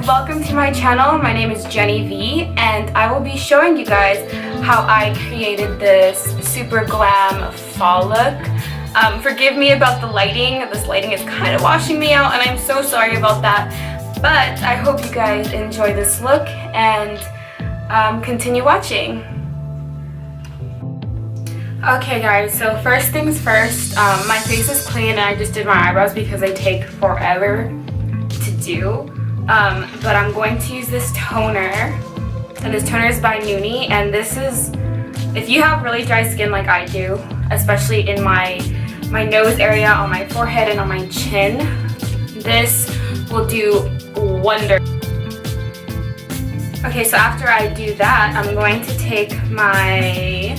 welcome to my channel. My name is Jenny V, and I will be showing you guys how I created this super glam fall look. Forgive me about the lighting. This lighting is kind of washing me out, and I'm so sorry about that. But I hope you guys enjoy this look and continue watching. Okay guys, so first things first, my face is clean and I just did my eyebrows because they take forever to do. But I'm going to use this toner, and this toner is by Noonie, and this is, if you have really dry skin like I do, especially in my nose area, on my forehead, and on my chin, this will do wonders. Okay, so after I do that, I'm going to take my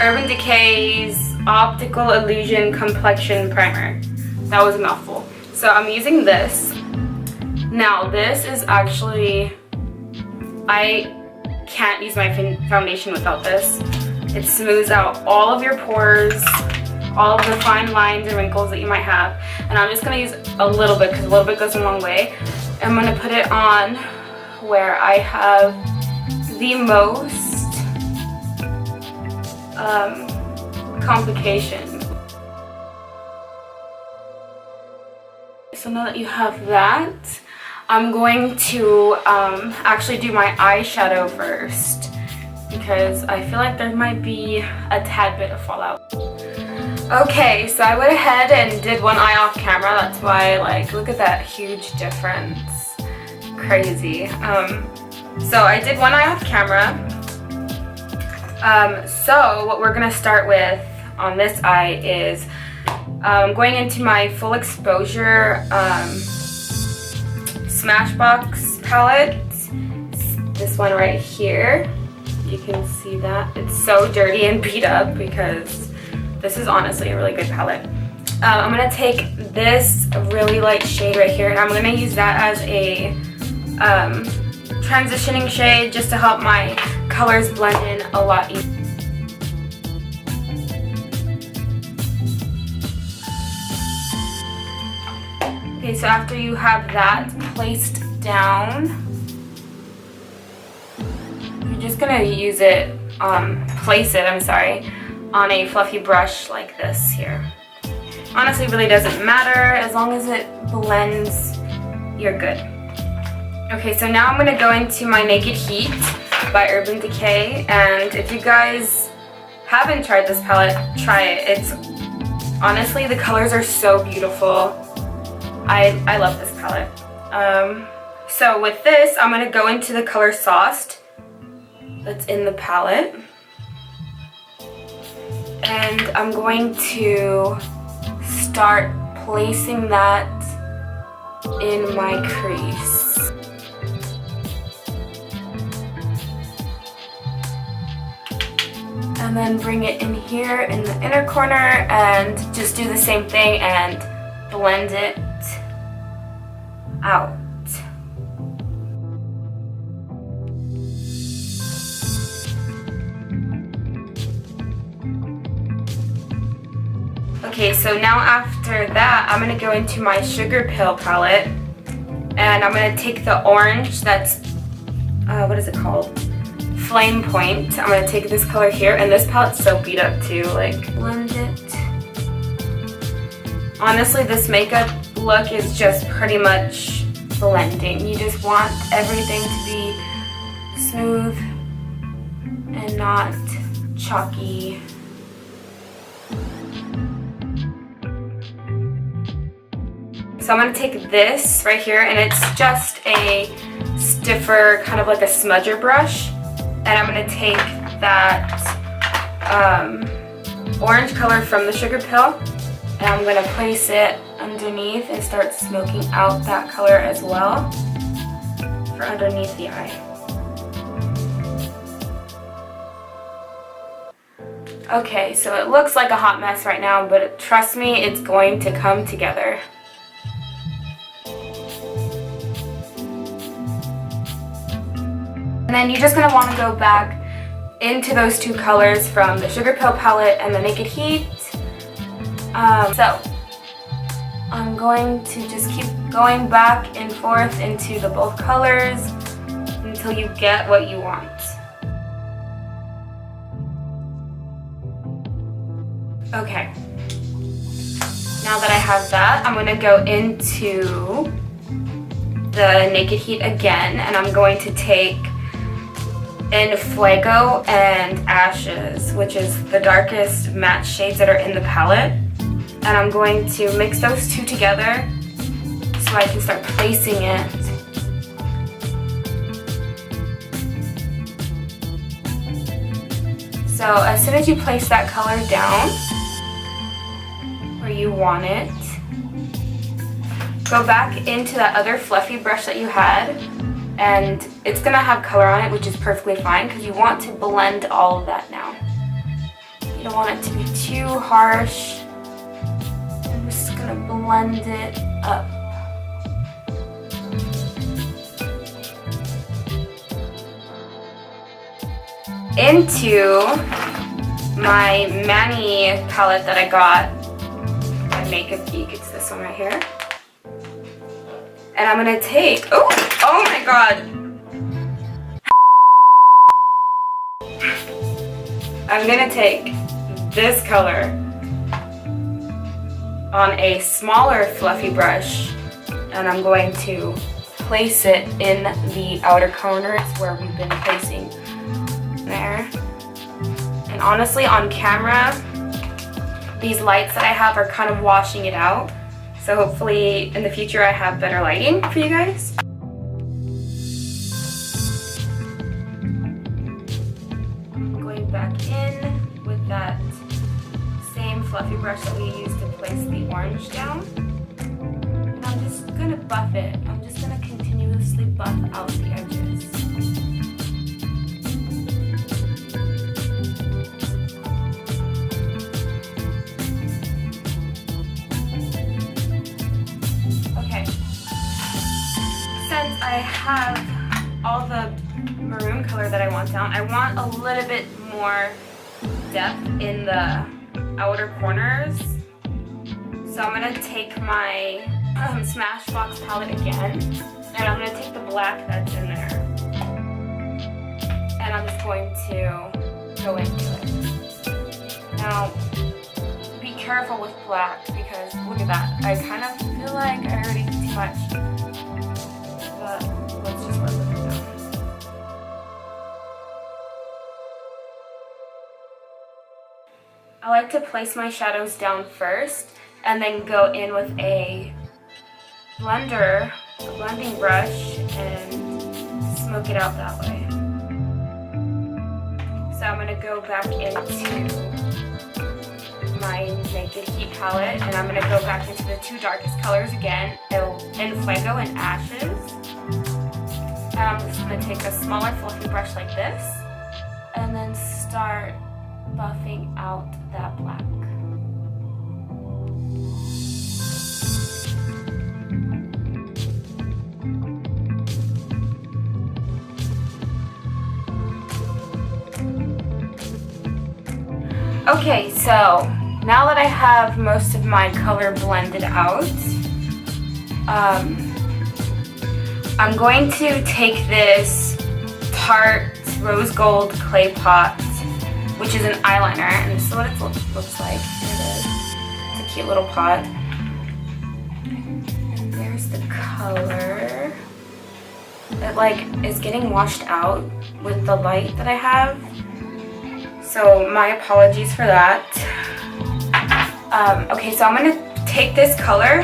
Urban Decay's Optical Illusion Complexion Primer. That was a mouthful. So I'm using this. Now this is actually, I can't use my foundation without this. It smooths out all of your pores, all of the fine lines and wrinkles that you might have. And I'm just going to use a little bit because a little bit goes a long way. I'm going to put it on where I have the most complication. So now that you have that, I'm going to actually do my eyeshadow first because I feel like there might be a tad bit of fallout. Okay, so I went ahead and did one eye off camera. That's why, like, look at that huge difference. Crazy. So I did one eye off camera. So what we're gonna start with on this eye is going into my full exposure Smashbox palette. This one right here. You can see that. It's so dirty and beat up because this is honestly a really good palette. I'm gonna take this really light shade right here, and I'm gonna use that as a transitioning shade just to help my colors blend in a lot easier. Okay, so after you have that placed down, you're just gonna use it, place it, on a fluffy brush like this here. Honestly, it really doesn't matter. As long as it blends, you're good. Okay, so now I'm gonna go into my Naked Heat by Urban Decay, and if you guys haven't tried this palette, try it. It's honestly, the colors are so beautiful. I love this palette. So with this, I'm gonna go into the color Sauced that's in the palette, and I'm going to start placing that in my crease. And then bring it in here in the inner corner and just do the same thing and blend it out. Okay, so now after that, I'm going to go into my Sugar Pill palette, and I'm going to take the orange that's, what is it called? Flame Point. I'm going to take this color here, and this palette's so beat up too, like, blend it. Honestly, this makeup look is just pretty much blending. You just want everything to be smooth and not chalky. So I'm going to take this right here, and it's just a stiffer, kind of like a smudger brush, and I'm going to take that orange color from the Sugar Pill, and I'm going to place it underneath and start smoking out that color as well for underneath the eye. Okay, so it looks like a hot mess right now, but trust me, it's going to come together. And then you're just going to want to go back into those two colors from the Sugar Pill palette and the Naked Heat. So I'm going to just keep going back and forth into the both colors until you get what you want. Okay. Now that I have that, I'm going to go into the Naked Heat again, and I'm going to take in Fuego and Ashes, which is the darkest matte shades that are in the palette. And I'm going to mix those two together so I can start placing it. So as soon as you place that color down where you want it, go back into that other fluffy brush that you had, and it's gonna have color on it, which is perfectly fine because you want to blend all of that now. You don't want it to be too harsh. I'm just gonna blend it up. Into my Manny palette that I got at Makeup Geek. It's this one right here. And I'm gonna take, oh my god. I'm gonna take this color on a smaller fluffy brush, and I'm going to place it in the outer corners where we've been placing there. And honestly, on camera, these lights that I have are kind of washing it out. So hopefully in the future I have better lighting for you guys. Going back in with that same fluffy brush that we used to place the orange down. And I'm just gonna buff it. I'm just gonna continuously buff out the edges. Since I have all the maroon color that I want down, I want a little bit more depth in the outer corners. So I'm going to take my Smashbox palette again, and I'm going to take the black that's in there. And I'm just going to go into it. Now, be careful with black because look at that. I kind of feel like I already did too much. But let's just work with it now. I like to place my shadows down first and then go in with a blending brush and smoke it out that way. So I'm going to go back into my Naked Heat palette, and I'm going to go back into the two darkest colors again, in Fuego and Ashes. And I'm just going to take a smaller fluffy brush like this and then start buffing out that black. Okay, so now that I have most of my color blended out, I'm going to take this Tart Rose Gold Clay Pot, which is an eyeliner, and this is what it looks like. Here it is. It's a cute little pot. And there's the color. It is getting washed out with the light that I have. So my apologies for that. Okay, so I'm going to take this color,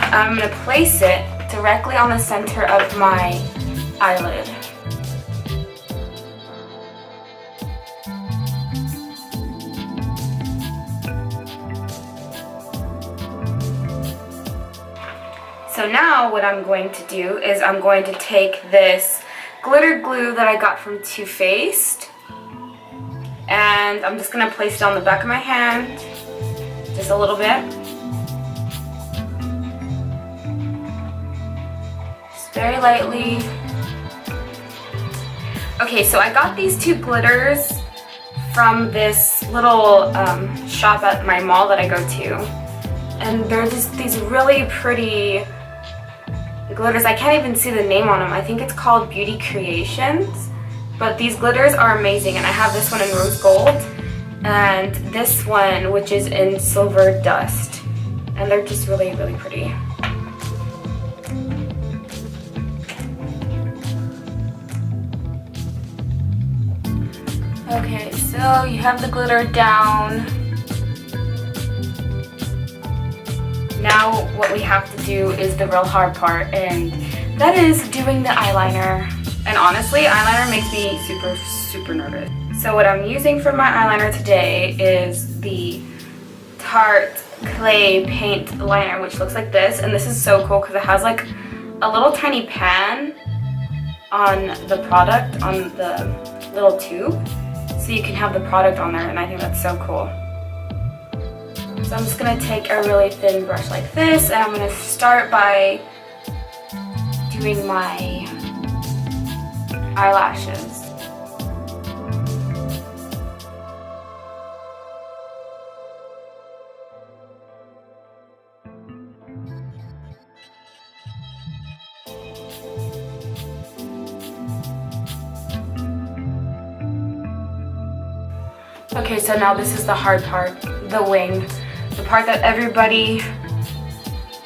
I'm going to place it directly on the center of my eyelid. So now what I'm going to do is I'm going to take this glitter glue that I got from Too Faced, and I'm just going to place it on the back of my hand, just a little bit. Just very lightly. Okay, so I got these two glitters from this little shop at my mall that I go to. and they're just these really pretty glitters. I can't even see the name on them. I think it's called Beauty Creations, but these glitters are amazing, and I have this one in rose gold and this one which is in silver dust, and they're just really, really pretty. Okay, so you have the glitter down. Now what we have to do is the real hard part, and that is doing the eyeliner. And honestly, eyeliner makes me super, super nervous. So what I'm using for my eyeliner today is the Tart clay paint liner, which looks like this. And this is so cool because it has like a little tiny pan on the product, on the little tube. So you can have the product on there, and I think that's so cool. So I'm just going to take a really thin brush like this, and I'm going to start by doing my eyelashes. Okay, so now this is the hard part, the wing. The part that everybody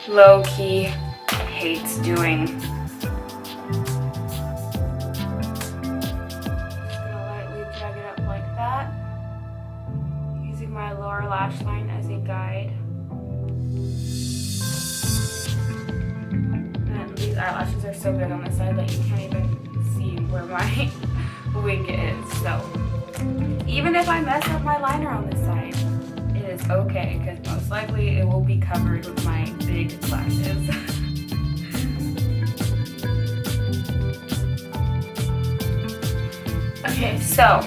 low-key hates doing. Just gonna lightly drag it up like that, using my lower lash line as a guide. And these eyelashes are so big on the side that you can't even see where my wing is, so even if I mess up my liner on this side, it is okay, because most likely it will be covered with my big lashes. Okay, so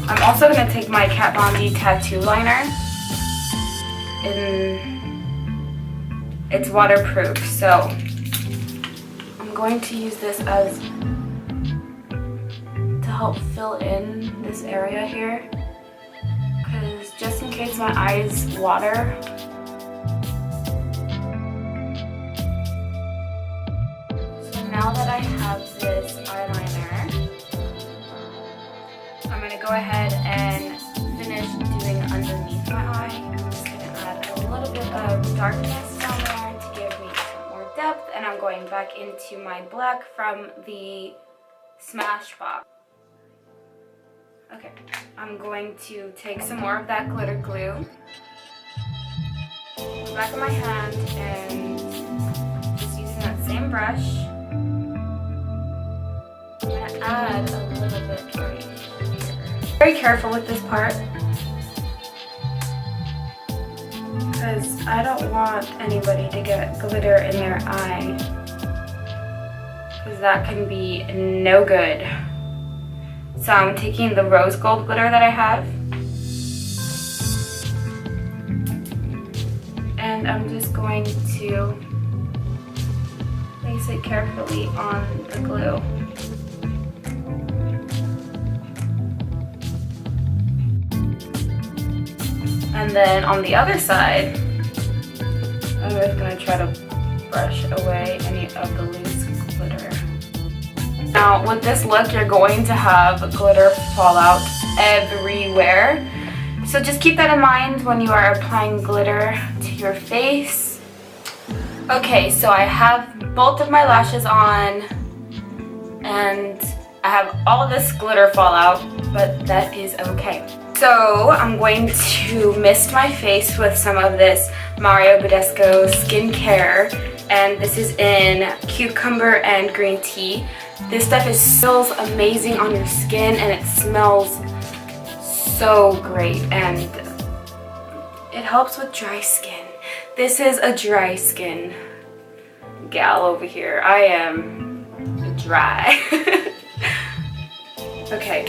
I'm also going to take my Kat Von D tattoo liner. It's waterproof, so I'm going to use this as to help fill in this area here, because just in case my eyes water. So now that I have this eyeliner, I'm going to go ahead and finish doing underneath my eye. I'm just going to add a little bit of darkness down there to give me some more depth, and I'm going back into my black from the Smashbox. Okay, I'm going to take some more of that glitter glue, the back of my hand, and just using that same brush, I'm going to add a little bit right here. Very careful with this part, because I don't want anybody to get glitter in their eye, because that can be no good. So I'm taking the rose gold glitter that I have, and I'm just going to place it carefully on the glue. And then on the other side, I'm just going to try to brush away any of the loose glitter. Now with this look, you're going to have glitter fall out everywhere. So just keep that in mind when you are applying glitter to your face. Okay, so I have both of my lashes on, and I have all of this glitter fall out, but that is okay. So I'm going to mist my face with some of this Mario Badescu skincare, and this is in cucumber and green tea. This stuff smells amazing on your skin, and it smells so great, and it helps with dry skin. This is a dry skin gal over here. I am dry. Okay.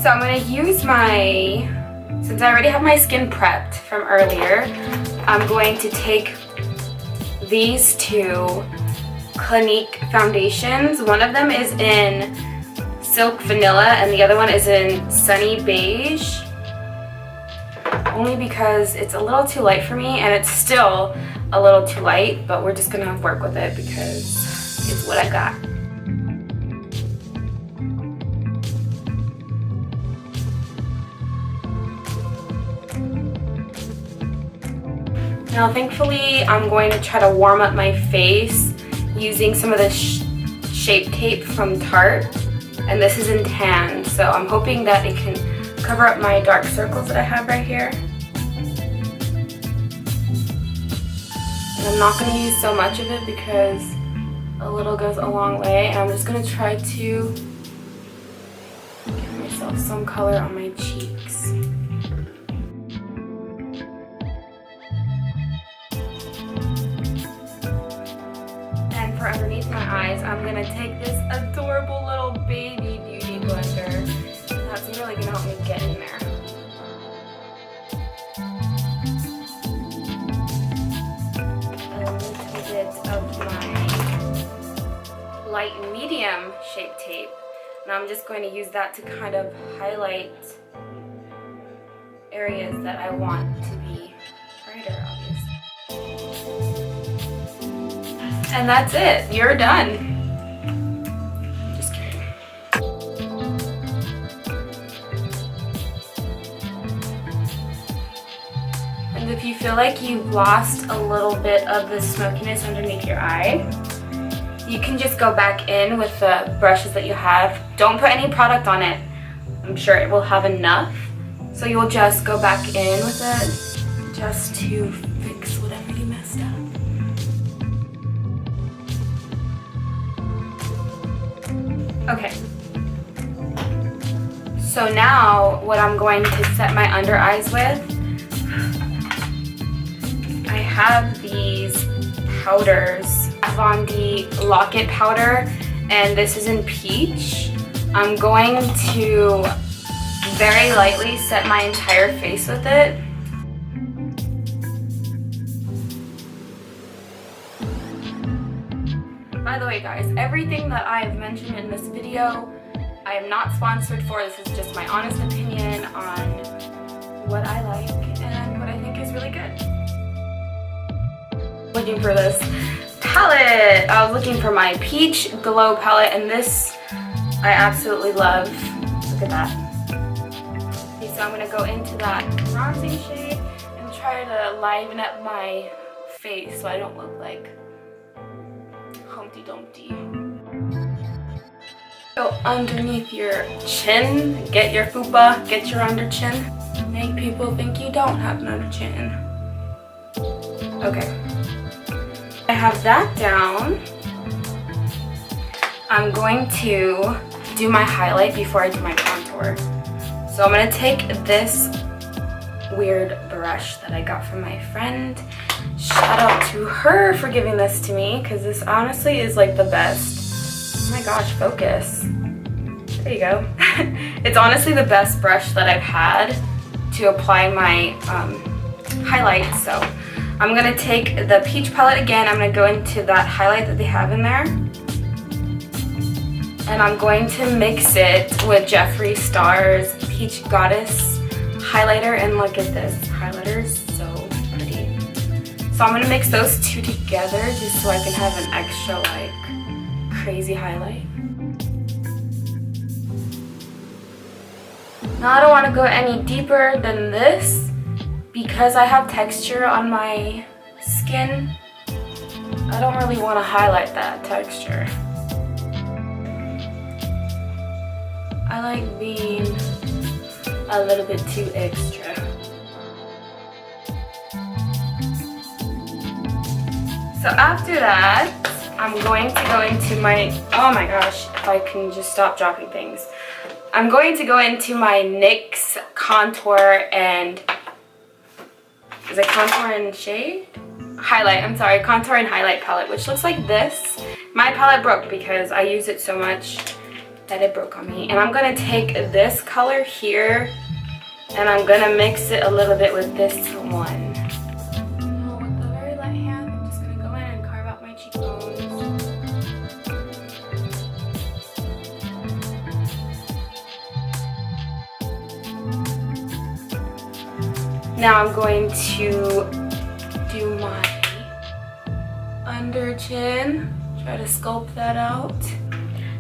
So I'm going to use since I already have my skin prepped from earlier, I'm going to take these two Clinique foundations. One of them is in Silk Vanilla and the other one is in Sunny Beige. only because it's a little too light for me, and it's still a little too light, but we're just gonna work with it because it's what I got. Now thankfully I'm going to try to warm up my face using some of this shape tape from Tart, and this is in tan, so I'm hoping that it can cover up my dark circles that I have right here. And I'm not going to use so much of it because a little goes a long way, and I'm just going to try to give myself some color on my cheeks. And for underneath my eyes, I'm going to take this adorable little baby beauty blender. That's really going to help me get in there. A little bit of my light medium shape tape. And I'm just going to use that to kind of highlight areas that I want to be brighter, obviously. And that's it. You're done. Just kidding. And if you feel like you've lost a little bit of the smokiness underneath your eye, you can just go back in with the brushes that you have. Don't put any product on it. I'm sure it will have enough. So you'll just go back in with it just to fix whatever you messed up. Okay. So now what I'm going to set my under eyes with, I have these powders. I have on the Locket powder, and this is in peach. I'm going to very lightly set my entire face with it. By the way guys, everything that I have mentioned in this video, I am not sponsored for. This is just my honest opinion on what I like and what I think is really good. Looking for this palette. I was looking for my Peach Glow palette, and this I absolutely love. Look at that. Okay, so I'm going to go into that bronzing shade and try to liven up my face so I don't look like Humpty Dumpty. Go underneath your chin, get your fupa, get your under chin. Make people think you don't have an under chin. Okay. I have that down. I'm going to do my highlight before I do my contour. So I'm going to take this weird brush that I got from my friend. Shout out to her for giving this to me, because this honestly is like the best. Oh my gosh, focus. There you go. It's honestly the best brush that I've had to apply my highlights. So I'm going to take the peach palette again. I'm going to go into that highlight that they have in there. And I'm going to mix it with Jeffree Star's Peach Goddess highlighter. And look at this. Highlighter is so pretty. So I'm going to mix those two together just so I can have an extra like crazy highlight. Now I don't want to go any deeper than this because I have texture on my skin. I don't really want to highlight that texture. I like being a little bit too extra. So after that, I'm going to go into my, oh my gosh, if I can just stop dropping things. I'm going to go into my NYX contour and, is it contour and shade? Highlight, I'm sorry, contour and highlight palette, which looks like this. My palette broke because I use it so much that it broke on me. And I'm going to take this color here and I'm going to mix it a little bit with this one. Now with the very light hand, I'm just going to go in and carve out my cheekbones. Now I'm going to do my under chin, try to sculpt that out.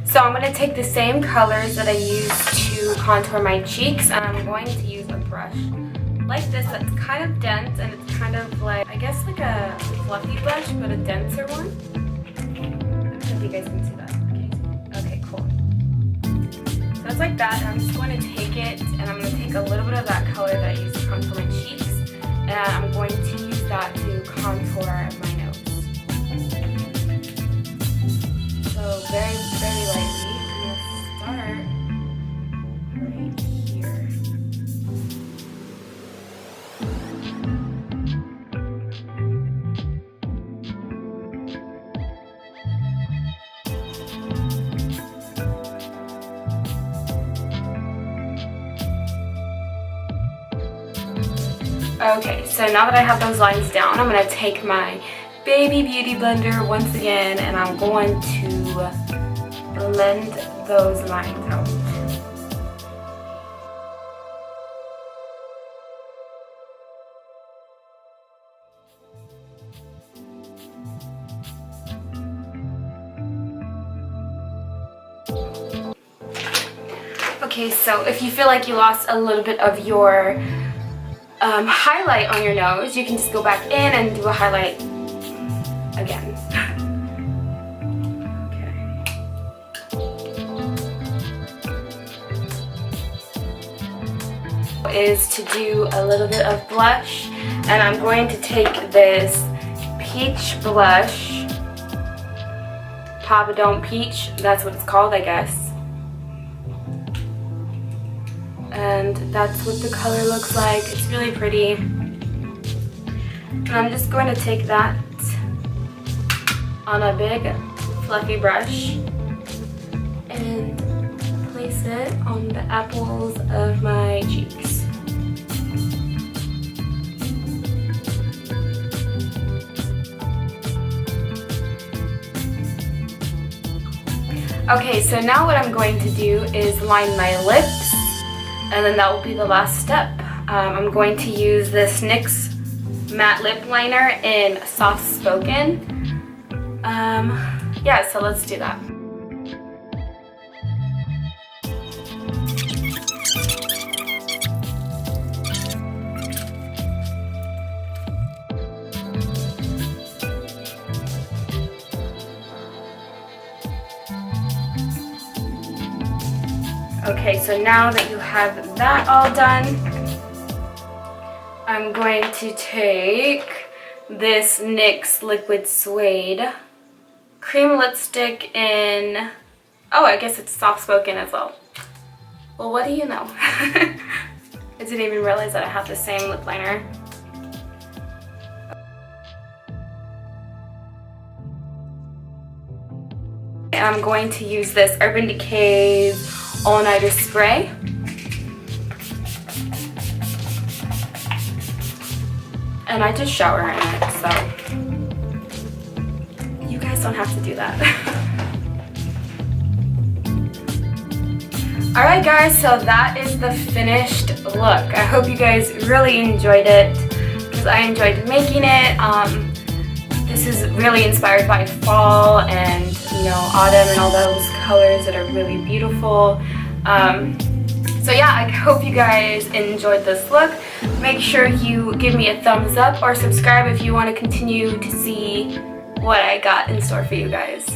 So I'm going to take the same colors that I used to contour my cheeks, and I'm going to use a brush like this that's kind of dense, and it's kind of like, I guess like a fluffy brush, but a denser one. I don't know if you guys can see that. Okay, cool. So it's like that, and I'm just going to take it, and I'm going to take a little bit of that color that I used to contour my cheeks, and I'm going to use that to contour my nose. So very, very lightly. I'm going to start right here. Okay, so now that I have those lines down, I'm going to take my Baby Beauty blender once again, and I'm going to blend those lines out. Okay, so if you feel like you lost a little bit of your highlight on your nose, you can just go back in and do a highlight again. Okay. Is to do a little bit of blush, and I'm going to take this peach blush, Papa Don't Peach, that's what it's called, I guess. And that's what the color looks like. It's really pretty. And I'm just going to take that on a big fluffy brush and place it on the apples of my cheeks. Okay, so now what I'm going to do is line my lips, and then that will be the last step. I'm going to use this NYX matte lip liner in Soft Spoken. Yeah, so let's do that. Okay, so now that you have that all done, I'm going to take this NYX Liquid Suede cream lipstick in, oh, I guess it's Soft Spoken as well. Well, what do you know? I didn't even realize that I have the same lip liner. I'm going to use this Urban Decay's All Nighter Spray. And I just shower in it, so you guys don't have to do that. Alright guys, so that is the finished look. I hope you guys really enjoyed it, because I enjoyed making it. This is really inspired by fall and, you know, autumn and all those colors that are really beautiful. So yeah, I hope you guys enjoyed this look. Make sure you give me a thumbs up or subscribe if you want to continue to see what I got in store for you guys.